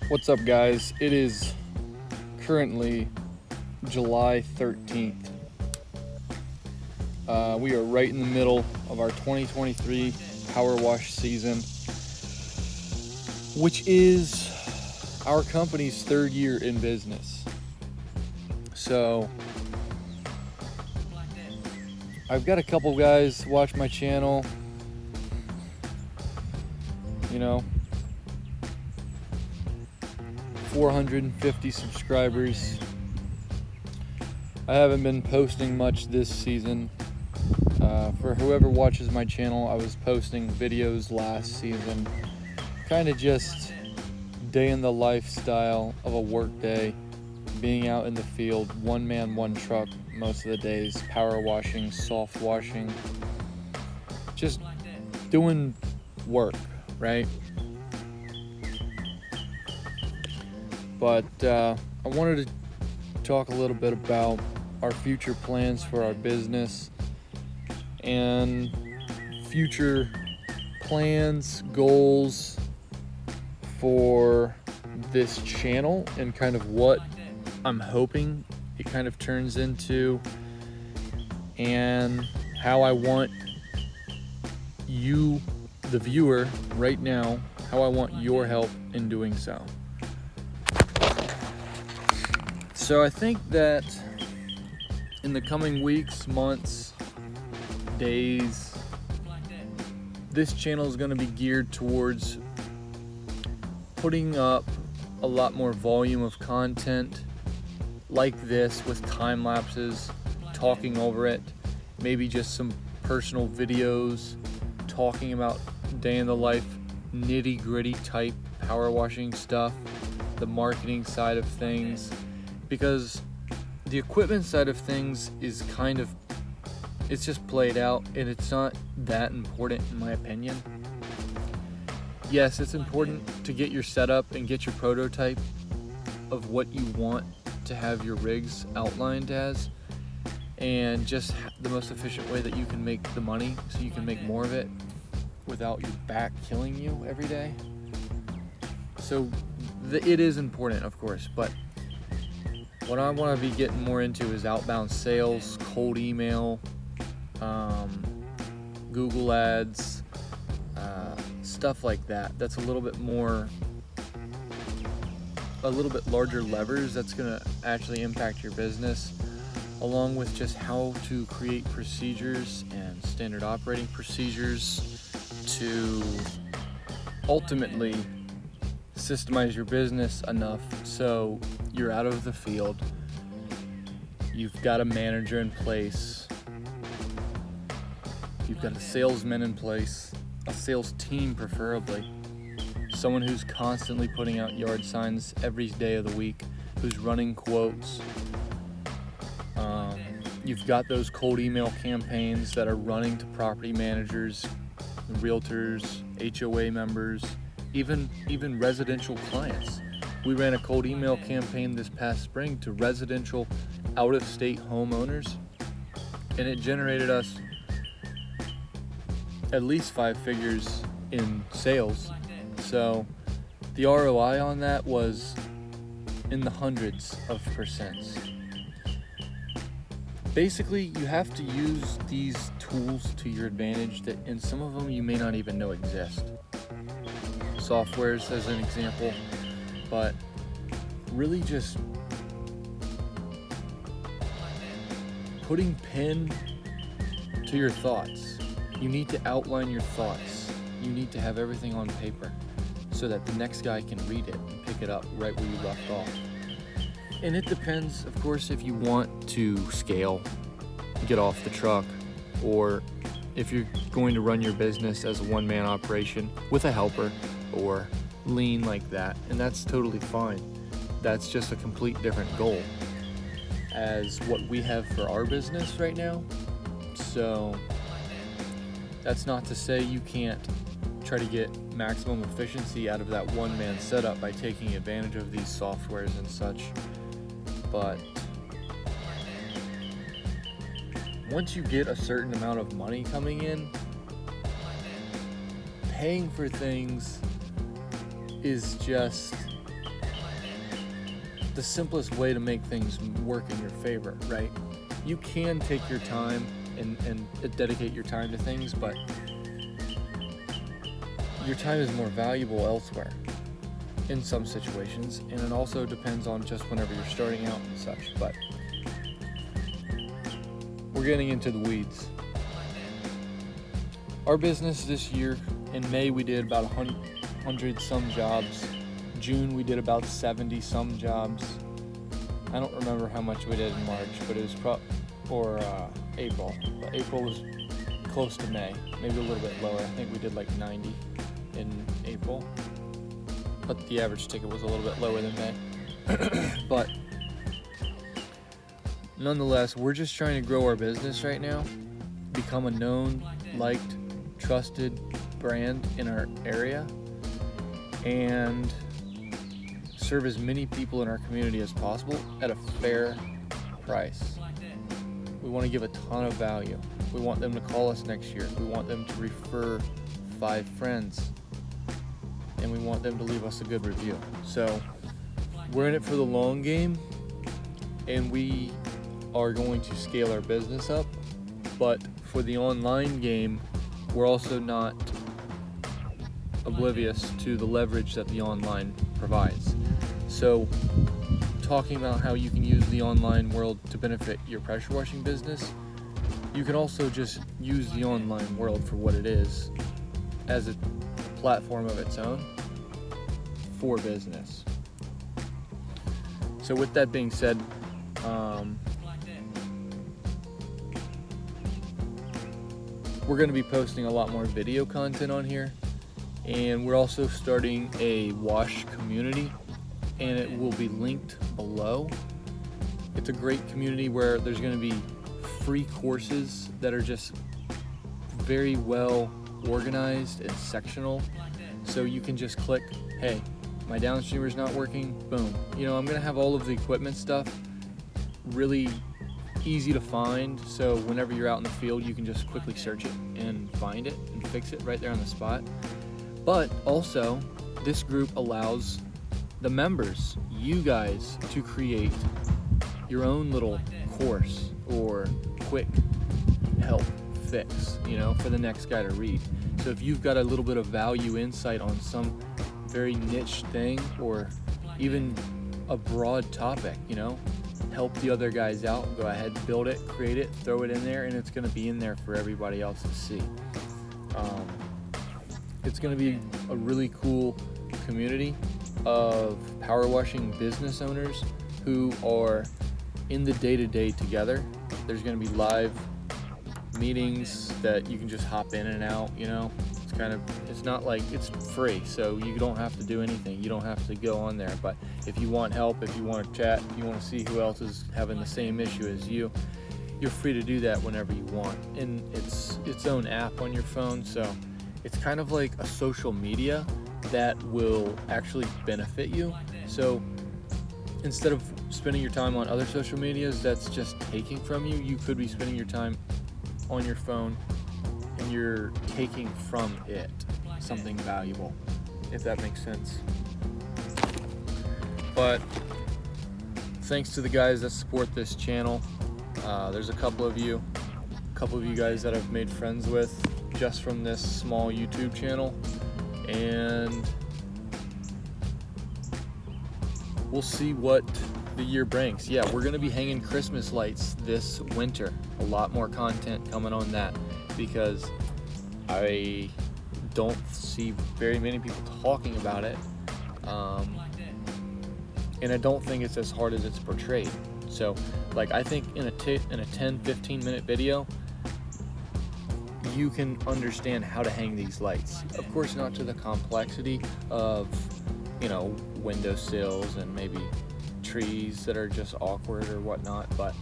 What's up, guys? It is currently July 13th. We are right in the middle of our 2023 Power Wash season, which is our company's third year in business. So I've got a couple guys watch my channel, 450 subscribers. I haven't been posting much this season. For whoever watches my channel, I was posting videos last season, kind of just day in the lifestyle of a work day, being out in the field, one man, one truck most of the days, power washing, soft washing, just doing work, right? But I wanted to talk a little bit about our future plans for our business and future plans, goals for this channel, and kind of what I'm hoping it kind of turns into, and how I want you, the viewer, right now, how I want your help in doing so. So I think that in the coming weeks, months, days, this channel is going to be geared towards putting up a lot more volume of content like this, with time lapses, talking over it, maybe just some personal videos talking about day in the life, nitty gritty type power washing stuff, the marketing side of things, because the equipment side of things is it's just played out, and it's not that important in my opinion. Yes, it's important to get your setup and get your prototype of what you want to have your rigs outlined as, and just the most efficient way that you can make the money so you can make more of it without your back killing you every day. So it is important, of course, but what I want to be getting more into is outbound sales, cold email, Google ads, stuff like that. That's a little bit larger levers that's going to actually impact your business, along with just how to create procedures and standard operating procedures to ultimately systemize your business enough so you're out of the field, you've got a manager in place, you've got a salesman in place, a sales team preferably, someone who's constantly putting out yard signs every day of the week, who's running quotes. You've got those cold email campaigns that are running to property managers, realtors, HOA members, even residential clients. We ran a cold email campaign this past spring to residential out-of-state homeowners, and it generated us at least 5 figures in sales. So the ROI on that was in the hundreds of percents. Basically, you have to use these tools to your advantage, and some of them you may not even know exist. Softwares as an example, but really just putting pen to your thoughts. You need to outline your thoughts. You need to have everything on paper so that the next guy can read it and pick it up right where you left off. And it depends, of course, if you want to scale, get off the truck, or if you're going to run your business as a one-man operation with a helper or lean like that, and that's totally fine. That's just a complete different goal as what we have for our business right now. So that's not to say you can't try to get maximum efficiency out of that one-man setup by taking advantage of these softwares and such. But once you get a certain amount of money coming in, paying for things is just the simplest way to make things work in your favor, right? You can take your time and dedicate your time to things, but your time is more valuable elsewhere in some situations, and it also depends on just whenever you're starting out and such. But we're getting into the weeds. Our business this year, in May we did about 100 some jobs. June we did about 70 some jobs. I don't remember how much we did in March, but it was April. But April was close to May, maybe a little bit lower. I think we did like 90 in April, but the average ticket was a little bit lower than May. But nonetheless, we're just trying to grow our business right now, become a known, liked, trusted brand in our area, and serve as many people in our community as possible at a fair price. We want to give a ton of value. We want them to call us next year. We want them to refer 5 friends, and we want them to leave us a good review. So we're in it for the long game, and we are going to scale our business up. But for the online game, we're also not oblivious to the leverage that the online provides. So talking about how you can use the online world to benefit your pressure washing business, you can also just use the online world for what it is, as a platform of its own for business. So with that being said, we're going to be posting a lot more video content on here, and we're also starting a wash community, and it will be linked below. It's a great community where there's going to be free courses that are just very well organized and sectional, so you can just click, hey, my downstreamer's not working, boom. You know, I'm going to have all of the equipment stuff really easy to find, so whenever you're out in the field you can just quickly search it and find it and fix it right there on the spot. But also, this group allows the members, you guys, to create your own little course or quick help fix, you know, for the next guy to read. So if you've got a little bit of value insight on some very niche thing, or even a broad topic, you know, help the other guys out, go ahead, build it, create it, throw it in there, and it's going to be in there for everybody else to see. It's going to be a really cool community of power washing business owners who are in the day-to-day together. There's going to be live meetings that you can just hop in and out, you know. It's not like it's free, so you don't have to do anything. You don't have to go on there. But if you want help, if you want to chat, if you want to see who else is having the same issue as you, you're free to do that whenever you want. And it's its own app on your phone, so it's kind of like a social media that will actually benefit you. So instead of spending your time on other social medias that's just taking from you, you could be spending your time on your phone and you're taking from it something valuable, if that makes sense. But thanks to the guys that support this channel. There's a couple of you guys that I've made friends with just from this small YouTube channel, and we'll see what the year brings. Yeah, we're gonna be hanging Christmas lights this winter. A lot more content coming on that, because I don't see very many people talking about it, and I don't think it's as hard as it's portrayed. So like, I think in a 10-15 minute video you can understand how to hang these lights. Of course, not to the complexity of, you know, windowsills and maybe trees that are just awkward or whatnot, but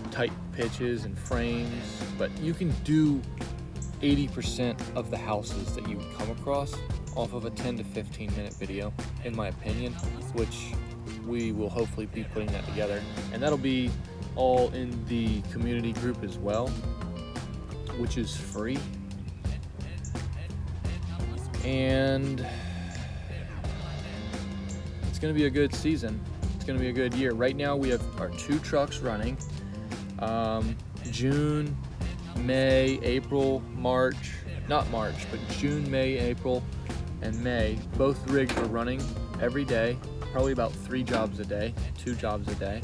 tight pitches and frames. But you can do 80% of the houses that you would come across off of a 10 to 15 minute video, in my opinion, which we will hopefully be putting that together, and that'll be all in the community group as well, which is free. And it's going to be a good season. going to be a good year. Right now we have our 2 trucks running. June, May, April, March, not March, but June, May, April, and May, both rigs are running every day, probably about 3 jobs a day, 2 jobs a day,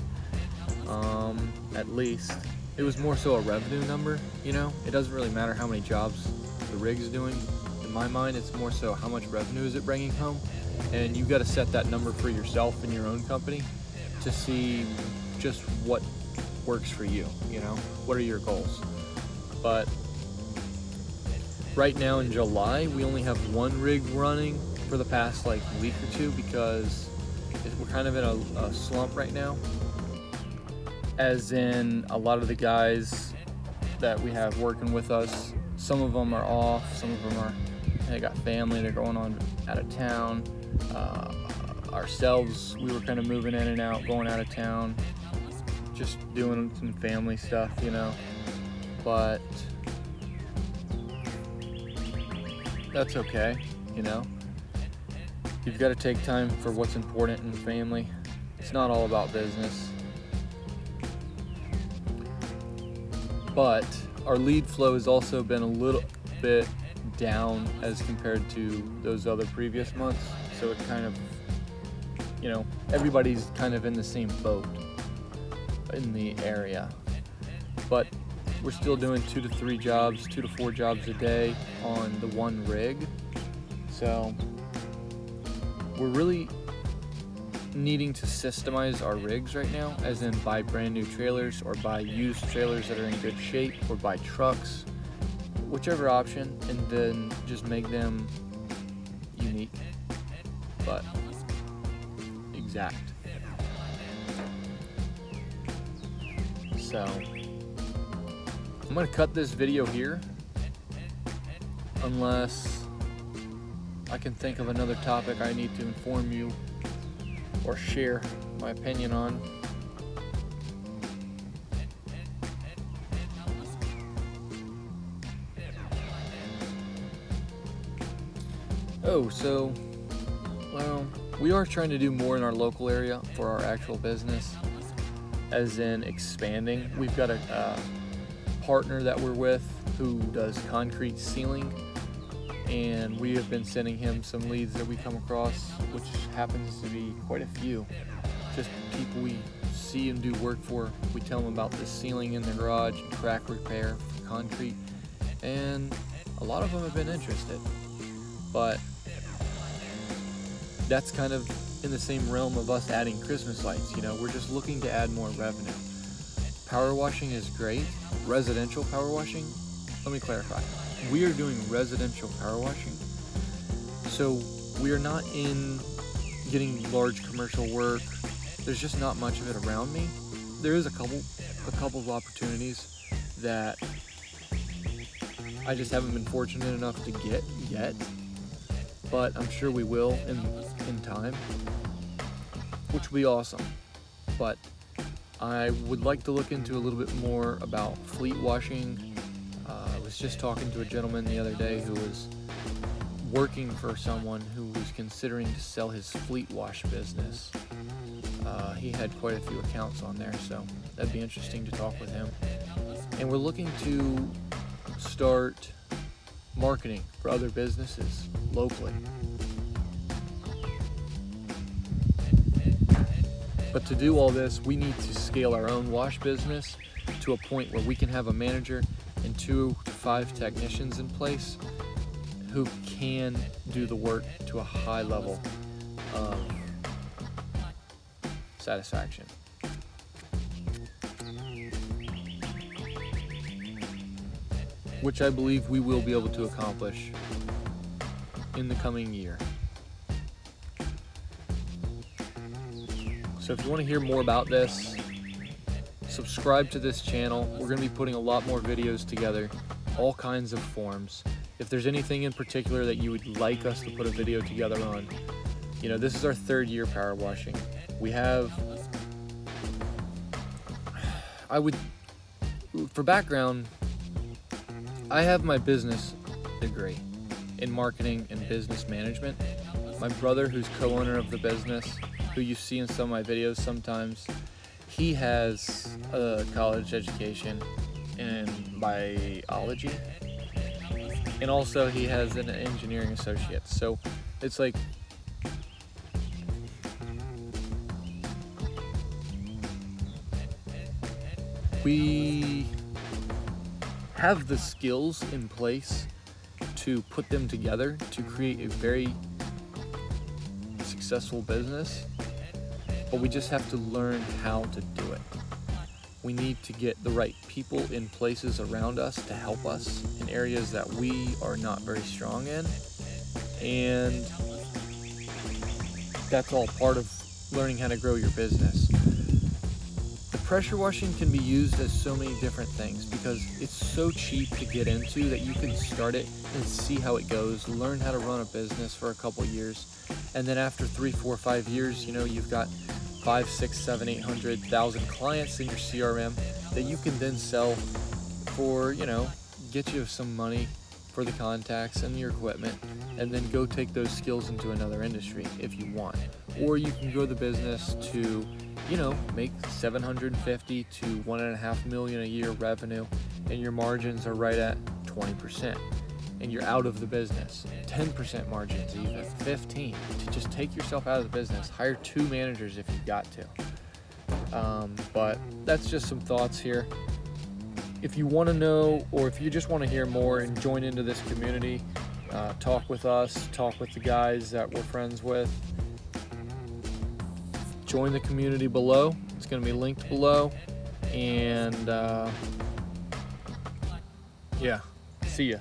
at least. It was more so a revenue number, you know? It doesn't really matter how many jobs the rig's doing. In my mind, it's more so how much revenue is it bringing home, and you got to set that number for yourself in your own company to see just what works for you, you know? What are your goals? But right now in July, we only have 1 rig running for the past like week or 2 because we're kind of in a slump right now. As in, a lot of the guys that we have working with us, some of them are off, some of them they got family, they're going on out of town. Ourselves, we were kind of moving in and out, going out of town, just doing some family stuff, you know. But that's okay, you know. You've got to take time for what's important in family. It's not all about business. But our lead flow has also been a little bit down as compared to those other previous months. So it kind of, you know, everybody's kind of in the same boat in the area. But we're still doing 2 to 3 jobs, 2 to 4 jobs a day on the 1 rig. So we're really needing to systemize our rigs right now, as in buy brand new trailers or buy used trailers that are in good shape, or buy trucks, whichever option, and then just make them unique but exact. So I'm gonna cut this video here unless I can think of another topic I need to inform you or share my opinion on. Oh, so, well, we are trying to do more in our local area for our actual business, as in expanding. We've got a partner that we're with who does concrete sealing, and we have been sending him some leads that we come across, which happens to be quite a few. Just people we see and do work for. We tell them about the sealing in the garage and crack repair for concrete, and a lot of them have been interested. But that's kind of in the same realm of us adding Christmas lights. You know, we're just looking to add more revenue. Power washing is great. Residential power washing, let me clarify. We are doing residential power washing, so we are not in getting large commercial work. There's just not much of it around me. There is a couple of opportunities that I just haven't been fortunate enough to get yet, but I'm sure we will in time, which will be awesome. But I would like to look into a little bit more about fleet washing. I was just talking to a gentleman the other day who was working for someone who was considering to sell his fleet wash business. He had quite a few accounts on there, so that'd be interesting to talk with him. And we're looking to start marketing for other businesses locally. But to do all this, we need to scale our own wash business to a point where we can have a manager and 2 to 5 technicians in place who can do the work to a high level of satisfaction. Which I believe we will be able to accomplish in the coming year. So if you want to hear more about this, subscribe to this channel. We're going to be putting a lot more videos together, all kinds of forms. If there's anything in particular that you would like us to put a video together on, you know, this is our 3rd year power washing. We have, for background, I have my business degree in marketing and business management. My brother, who's co-owner of the business, who you see in some of my videos sometimes, he has a college education in biology, and also he has an engineering associate. So it's like, we have the skills in place to put them together to create a very successful business, but we just have to learn how to do it. We need to get the right people in places around us to help us in areas that we are not very strong in, and that's all part of learning how to grow your business. The pressure washing can be used as so many different things because it's so cheap to get into that you can start it and see how it goes, learn how to run a business for a couple years, and then after 3, 4, 5 years, you've got 5, 6, 7, 800,000 clients in your CRM that you can then sell for, get you some money for the contacts and your equipment, and then go take those skills into another industry if you want. Or you can grow the business to, make 750 to 1.5 million a year revenue, and your margins are right at 20%. And you're out of the business, 10% margins even, 15, to just take yourself out of the business. Hire 2 managers if you've got to. But that's just some thoughts here. If you want to know, or if you just want to hear more and join into this community, talk with us, talk with the guys that we're friends with, join the community below. It's going to be linked below. And yeah, see ya.